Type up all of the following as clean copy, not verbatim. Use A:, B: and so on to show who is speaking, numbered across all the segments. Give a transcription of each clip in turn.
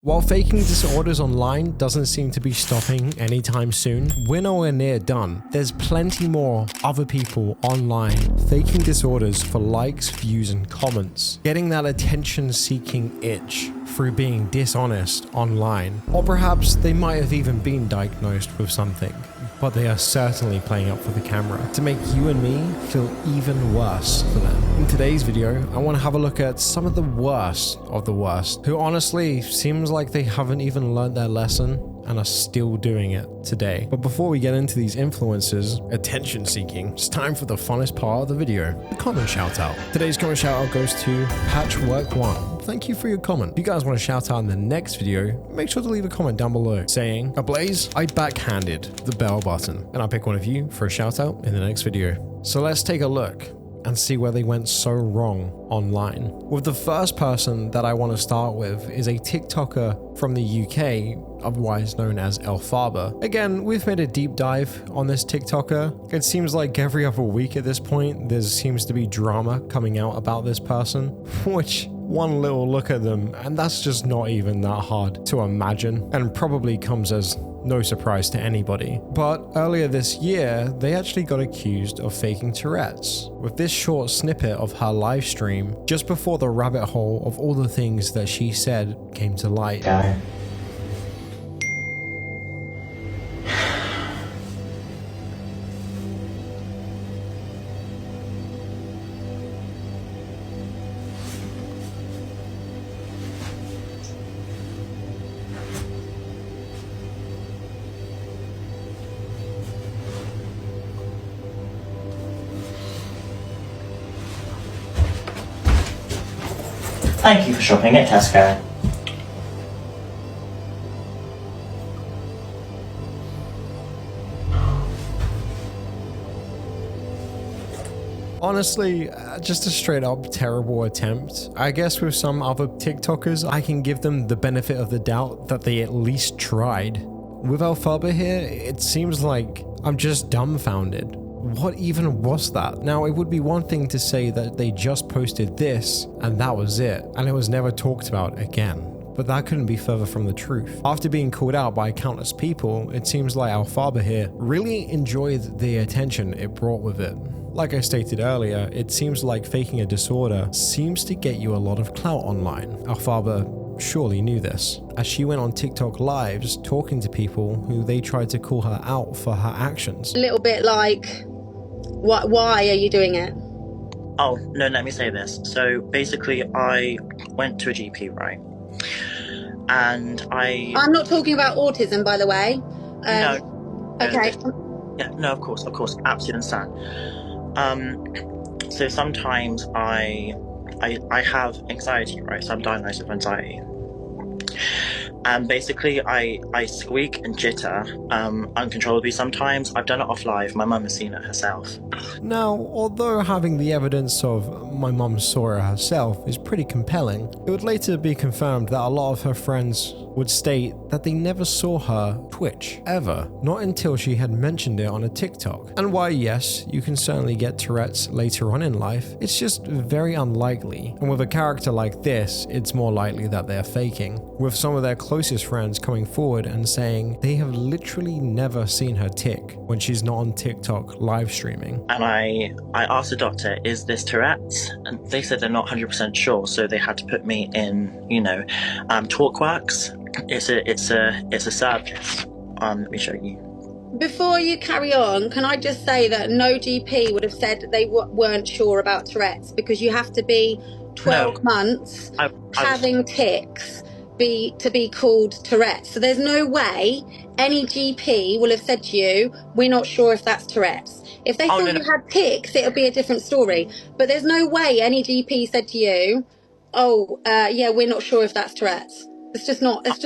A: While faking disorders online doesn't seem to be stopping anytime soon, we're nowhere near done. There's plenty more other people online faking disorders for likes, views, and comments, getting that attention-seeking itch through being dishonest online. Or perhaps they might have even been diagnosed with something, but they are certainly playing up for the camera to make you and me feel even worse for them. In today's video, I want to have a look at some of the worst of the worst, who honestly seems like they haven't even learned their lesson and are still doing it today. But before we get into these influencers, attention seeking, it's time for the funnest part of the video, the comment shout out. Today's comment shout out goes to Patchwork1. Thank you for your comment. If you guys want to shout out in the next video, make sure to leave a comment down below saying, "Ablaze, I backhanded the bell button," and I'll pick one of you for a shout out in the next video. So let's take a look and see where they went so wrong online. With the first person that I want to start with is a TikToker from the UK, otherwise known as Alfaab. Again, we've made a deep dive on this TikToker. It seems like every other week at this point, there seems to be drama coming out about this person, which one little look at them, and that's just not even that hard to imagine, and probably comes as no surprise to anybody. But earlier this year, they actually got accused of faking Tourette's with this short snippet of her live stream just before the rabbit hole of all the things that she said came to light.
B: Thank you for shopping at Tesco.
A: Honestly, just a straight up terrible attempt. I guess with some other TikTokers, I can give them the benefit of the doubt that they at least tried. With Alfaab here, it seems like I'm just dumbfounded. What even was that? Now, it would be one thing to say that they just posted this and that was it, and it was never talked about again. But that couldn't be further from the truth. After being called out by countless people, it seems like Alfaab here really enjoyed the attention it brought with it. Like I stated earlier, it seems like faking a disorder seems to get you a lot of clout online. Alfaab surely knew this, as she went on TikTok lives talking to people who they tried to call her out for her actions.
C: A little bit like, why are you doing it?
B: Oh, no, let me say this. So basically, I went to a GP, right? And I'm
C: not talking about autism, by the way.
B: No.
C: Okay.
B: Yeah, no, of course, absolutely understand. So sometimes I have anxiety, right? So I'm diagnosed with anxiety. And basically, I squeak and jitter uncontrollably sometimes. I've done it off live. My mum has seen it herself.
A: Now, although having the evidence of my mum saw it herself is pretty compelling, it would later be confirmed that a lot of her friends would state that they never saw her twitch, ever, not until she had mentioned it on a TikTok. And while yes, you can certainly get Tourette's later on in life, it's just very unlikely. And with a character like this, it's more likely that they're faking, with some of their closest friends coming forward and saying they have literally never seen her tick when she's not on TikTok live streaming.
B: And I asked the doctor, is this Tourette's? And they said they're not 100% sure, so they had to put me in, TalkWorks. It's a service. Let me show you.
C: Before you carry on, can I just say that no GP would have said that they weren't sure about Tourette's, because you have to be 12 months having tics to be called Tourette's. So there's no way any GP will have said to you, we're not sure if that's Tourette's. If they thought you had tics, it would be a different story. But there's no way any GP said to you, yeah, we're not sure if that's Tourette's. It's just not, that's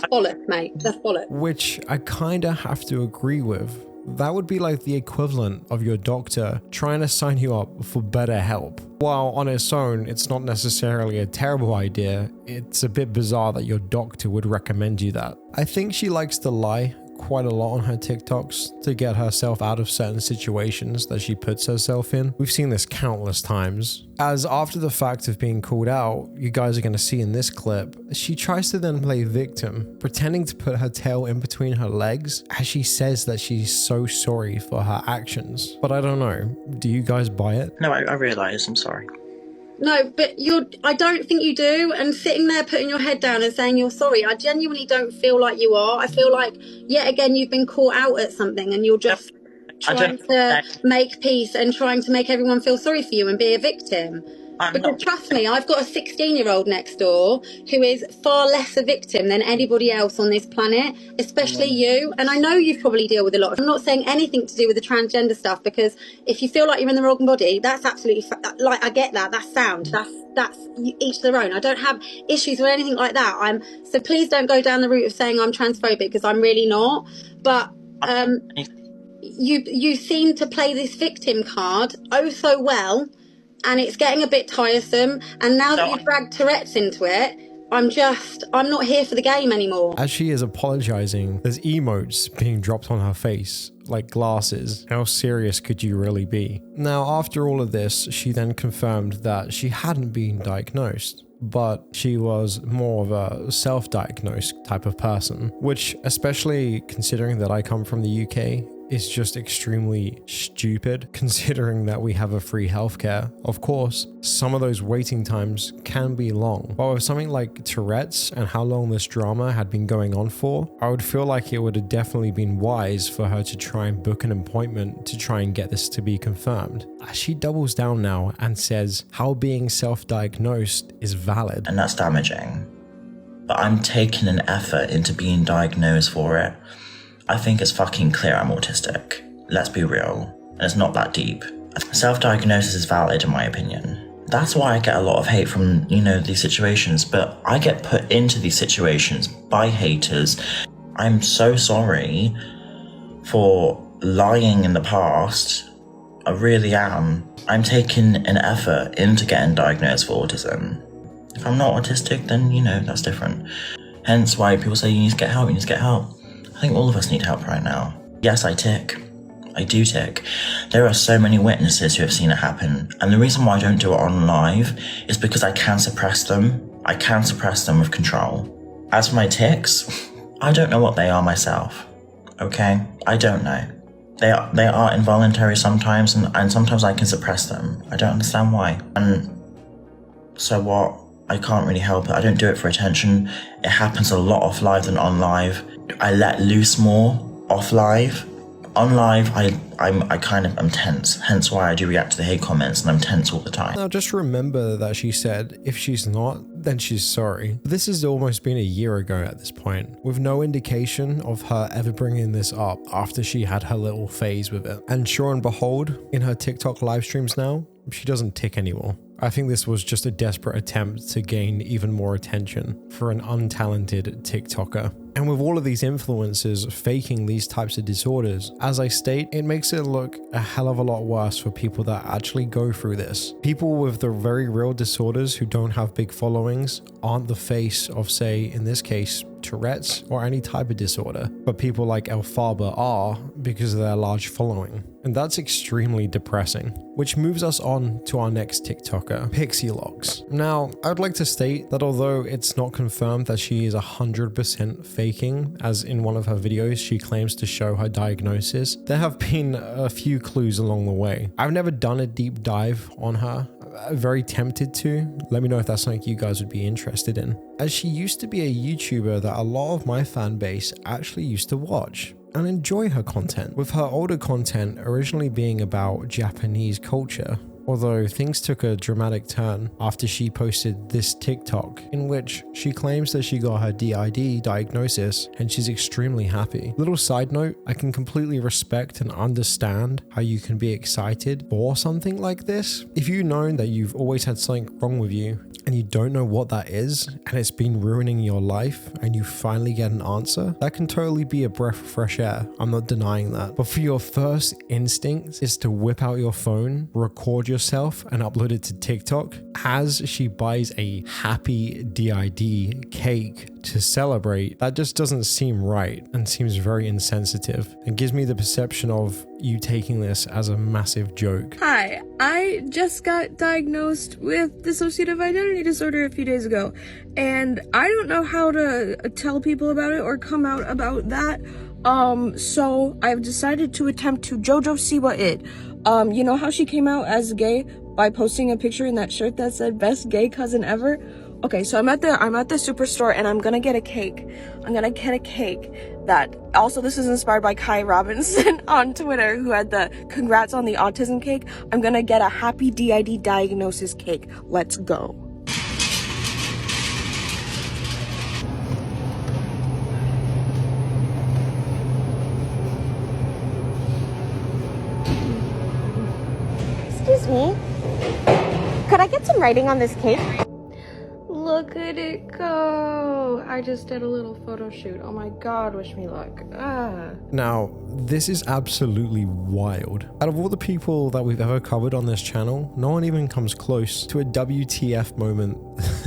C: bollocks, mate. That's bollocks.
A: Which I kinda have to agree with. That would be like the equivalent of your doctor trying to sign you up for better help. While on its own, it's not necessarily a terrible idea, it's a bit bizarre that your doctor would recommend you that. I think she likes to lie quite a lot on her TikToks to get herself out of certain situations that she puts herself in. We've seen this countless times. As after the fact of being called out, you guys are going to see in this clip, she tries to then play victim, pretending to put her tail in between her legs as she says that she's so sorry for her actions. But I don't know, do you guys buy it?
B: No, I realise, I'm sorry.
C: No, but I don't think you do. And sitting there putting your head down and saying you're sorry, I genuinely don't feel like you are. I feel like, yet again, you've been caught out at something and you're just trying to make peace and trying to make everyone feel sorry for you and be a victim. Because trust me, I've got a 16-year-old next door who is far less a victim than anybody else on this planet, especially you. And I know you probably deal with a lot. I'm not saying anything to do with the transgender stuff, because if you feel like you're in the wrong body, that's absolutely like, I get that. That's sound. That's each their own. I don't have issues with anything like that. So please don't go down the route of saying I'm transphobic, because I'm really not. But you seem to play this victim card oh so well. And it's getting a bit tiresome. And now that you've dragged Tourette's into it, I'm not here for the game anymore.
A: As she is apologizing, there's emotes being dropped on her face, like glasses. How serious could you really be? Now, after all of this, she then confirmed that she hadn't been diagnosed, but she was more of a self-diagnosed type of person, which, especially considering that I come from the UK, is just extremely stupid, considering that we have a free healthcare. Of course, some of those waiting times can be long, but with something like Tourette's and how long this drama had been going on for, I would feel like it would have definitely been wise for her to try and book an appointment to try and get this to be confirmed. As she doubles down now and says how being self-diagnosed is valid.
D: And that's damaging. But I'm taking an effort into being diagnosed for it. I think it's fucking clear I'm autistic. Let's be real. And it's not that deep. Self-diagnosis is valid in my opinion. That's why I get a lot of hate from, these situations, but I get put into these situations by haters. I'm so sorry for lying in the past. I really am. I'm taking an effort into getting diagnosed for autism. If I'm not autistic, then, that's different. Hence why people say you need to get help, I think all of us need help right now. Yes, I tick. I do tick. There are so many witnesses who have seen it happen. And the reason why I don't do it on live is because I can suppress them. I can suppress them with control. As for my tics, I don't know what they are myself. Okay? I don't know. They are involuntary sometimes, and sometimes I can suppress them. I don't understand why. And so what? I can't really help it. I don't do it for attention. It happens a lot off live than on live. I let loose more off live. On live, I'm tense. Hence why I do react to the hate comments, and I'm tense all the time.
A: Now just remember that she said, if she's not, then she's sorry. This has almost been a year ago at this point, with no indication of her ever bringing this up after she had her little phase with it. And sure and behold, in her TikTok live streams now, she doesn't tick anymore. I think this was just a desperate attempt to gain even more attention for an untalented TikToker. And with all of these influencers faking these types of disorders, as I state, it makes it look a hell of a lot worse for people that actually go through this. People with the very real disorders who don't have big followings aren't the face of, say, in this case, Tourette's or any type of disorder, but people like Alfaab are because of their large following. And that's extremely depressing, which moves us on to our next TikToker, Pixil Loocks. Now, I'd like to state that although it's not confirmed that she is 100% faking, as in one of her videos she claims to show her diagnosis, there have been a few clues along the way. I've never done a deep dive on her. I'm very tempted to. Let me know if that's something you guys would be interested in, as she used to be a YouTuber that a lot of my fan base actually used to watch and enjoy her content, with her older content originally being about Japanese culture. Although things took a dramatic turn after she posted this TikTok in which she claims that she got her DID diagnosis and she's extremely happy. Little side note, I can completely respect and understand how you can be excited for something like this. If you've known that you've always had something wrong with you and you don't know what that is and it's been ruining your life and you finally get an answer, that can totally be a breath of fresh air. I'm not denying that. But for your first instinct is to whip out your phone, record yourself and upload it to TikTok as she buys a happy DID cake to celebrate. That just doesn't seem right and seems very insensitive and gives me the perception of you taking this as a massive joke.
E: Hi, I just got diagnosed with dissociative identity disorder a few days ago, and I don't know how to tell people about it or come out about that. So I've decided to attempt to JoJo Siwa it. You know how she came out as gay by posting a picture in that shirt that said best gay cousin ever? Okay, so I'm at the superstore and I'm gonna get a cake. I'm gonna get a cake that, also this is inspired by Kai Robinson on Twitter, who had the congrats on the autism cake. I'm gonna get a happy DID diagnosis cake. Let's go.
F: Excuse me, could I get some writing on this cake?
E: Look at it go. I just did a little photo shoot. Oh my god, wish me luck.
A: Now, this is absolutely wild. Out of all the people that we've ever covered on this channel, no one even comes close to a WTF moment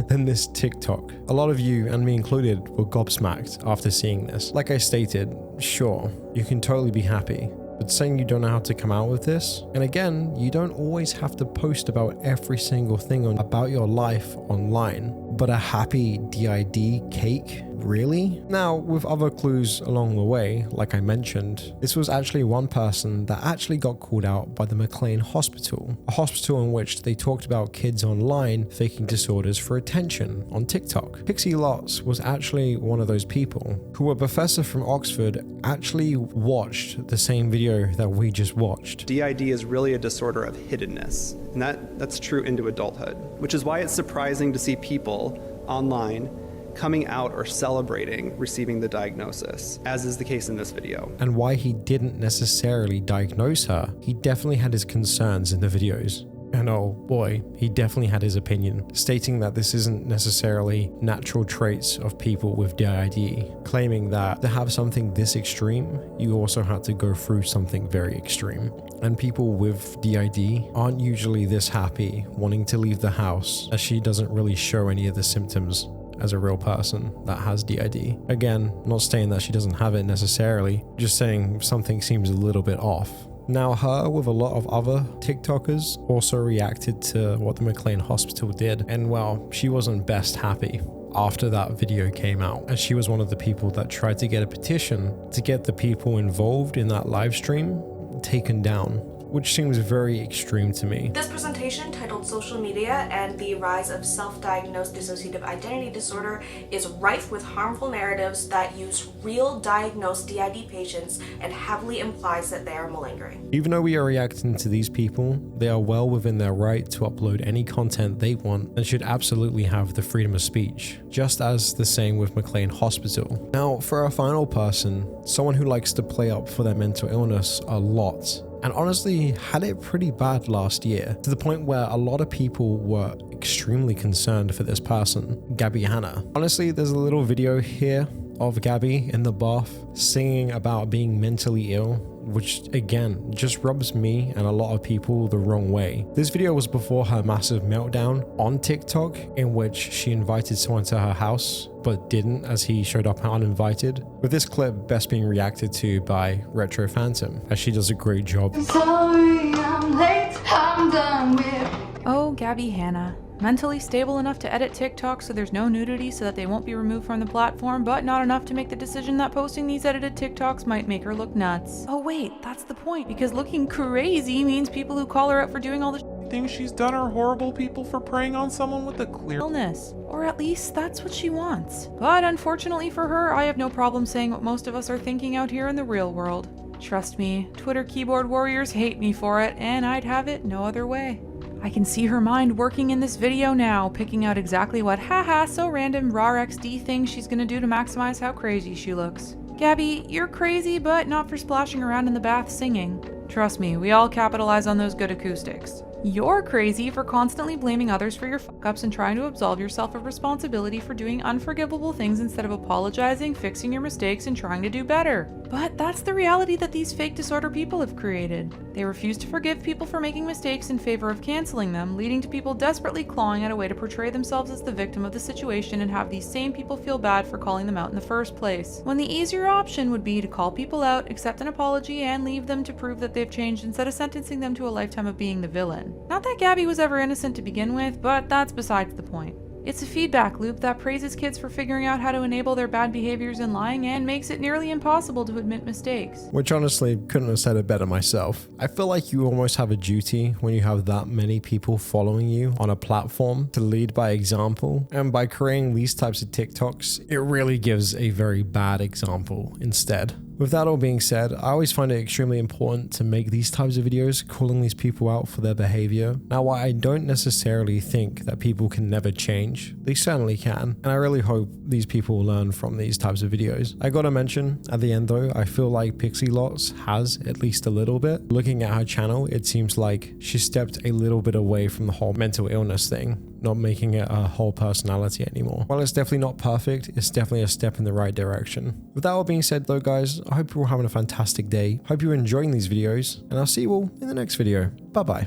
A: than this TikTok. A lot of you, and me included, were gobsmacked after seeing this. Like I stated, sure, you can totally be happy, but saying you don't know how to come out with this, and again, you don't always have to post about every single thing about your life online, but a happy DID cake? Really? Now, with other clues along the way, like I mentioned, this was actually one person that actually got called out by the McLean Hospital, a hospital in which they talked about kids online faking disorders for attention on TikTok. Pixil Loocks was actually one of those people who, a professor from Oxford, actually watched the same video that we just watched.
G: DID is really a disorder of hiddenness, and that's true into adulthood, which is why it's surprising to see people online coming out or celebrating receiving the diagnosis, as is the case in this video.
A: And why he didn't necessarily diagnose her. He definitely had his concerns in the videos. And oh boy, he definitely had his opinion, stating that this isn't necessarily natural traits of people with DID, claiming that to have something this extreme, you also had to go through something very extreme. And people with DID aren't usually this happy wanting to leave the house, as she doesn't really show any of the symptoms as a real person that has DID. Again, not saying that she doesn't have it necessarily, just saying something seems a little bit off. Now, her with a lot of other TikTokers also reacted to what the McLean Hospital did, and well, she wasn't best happy after that video came out, as she was one of the people that tried to get a petition to get the people involved in that live stream taken down, which seems very extreme to me.
H: This presentation, titled Social Media and the Rise of Self-Diagnosed Dissociative Identity Disorder, is rife with harmful narratives that use real diagnosed DID patients and heavily implies that they are malingering.
A: Even though we are reacting to these people, they are well within their right to upload any content they want and should absolutely have the freedom of speech, just as the same with McLean Hospital. Now, for a final person, someone who likes to play up for their mental illness a lot, and honestly had it pretty bad last year, to the point where a lot of people were extremely concerned for this person, Gabby Hannah. Honestly, there's a little video here of Gabby in the bath singing about being mentally ill, which again just rubs me and a lot of people the wrong way. This video was before her massive meltdown on TikTok, in which she invited someone to her house but didn't, as he showed up uninvited, with this clip best being reacted to by Retro Phantom, as she does a great job.
I: Sorry, I'm late, I'm done with.
J: Oh, Gabby Hannah. Mentally stable enough to edit TikTok so there's no nudity so that they won't be removed from the platform, but not enough to make the decision that posting these edited TikToks might make her look nuts. Oh wait, that's the point, because looking crazy means people who call her out for doing all the
K: things she's done are horrible people for preying on someone with a clear
J: illness. Or at least that's what she wants. But unfortunately for her, I have no problem saying what most of us are thinking out here in the real world. Trust me, Twitter keyboard warriors hate me for it, and I'd have it no other way. I can see her mind working in this video now, picking out exactly what haha so random raw XD thing she's gonna do to maximize how crazy she looks. Gabby, you're crazy, but not for splashing around in the bath singing. Trust me, we all capitalize on those good acoustics. You're crazy for constantly blaming others for your fuck-ups and trying to absolve yourself of responsibility for doing unforgivable things instead of apologizing, fixing your mistakes, and trying to do better. But that's the reality that these fake disorder people have created. They refuse to forgive people for making mistakes in favor of canceling them, leading to people desperately clawing at a way to portray themselves as the victim of the situation and have these same people feel bad for calling them out in the first place. When the easier option would be to call people out, accept an apology, and leave them to prove that they've changed instead of sentencing them to a lifetime of being the villain. Not that Gabby was ever innocent to begin with, but that's besides the point. It's a feedback loop that praises kids for figuring out how to enable their bad behaviors in lying and makes it nearly impossible to admit mistakes.
A: Which honestly, couldn't have said it better myself. I feel like you almost have a duty when you have that many people following you on a platform to lead by example. And by creating these types of TikToks, it really gives a very bad example instead. With that all being said, I always find it extremely important to make these types of videos calling these people out for their behavior. Now, while I don't necessarily think that people can never change, they certainly can, and I really hope these people learn from these types of videos. I gotta mention, at the end though, I feel like Pixil Loocks has at least a little bit. Looking at her channel, it seems like she stepped a little bit away from the whole mental illness thing, not making it a whole personality anymore. While it's definitely not perfect, it's definitely a step in the right direction. With that all being said though, guys, I hope you're all having a fantastic day. Hope you're enjoying these videos, and I'll see you all in the next video. Bye bye.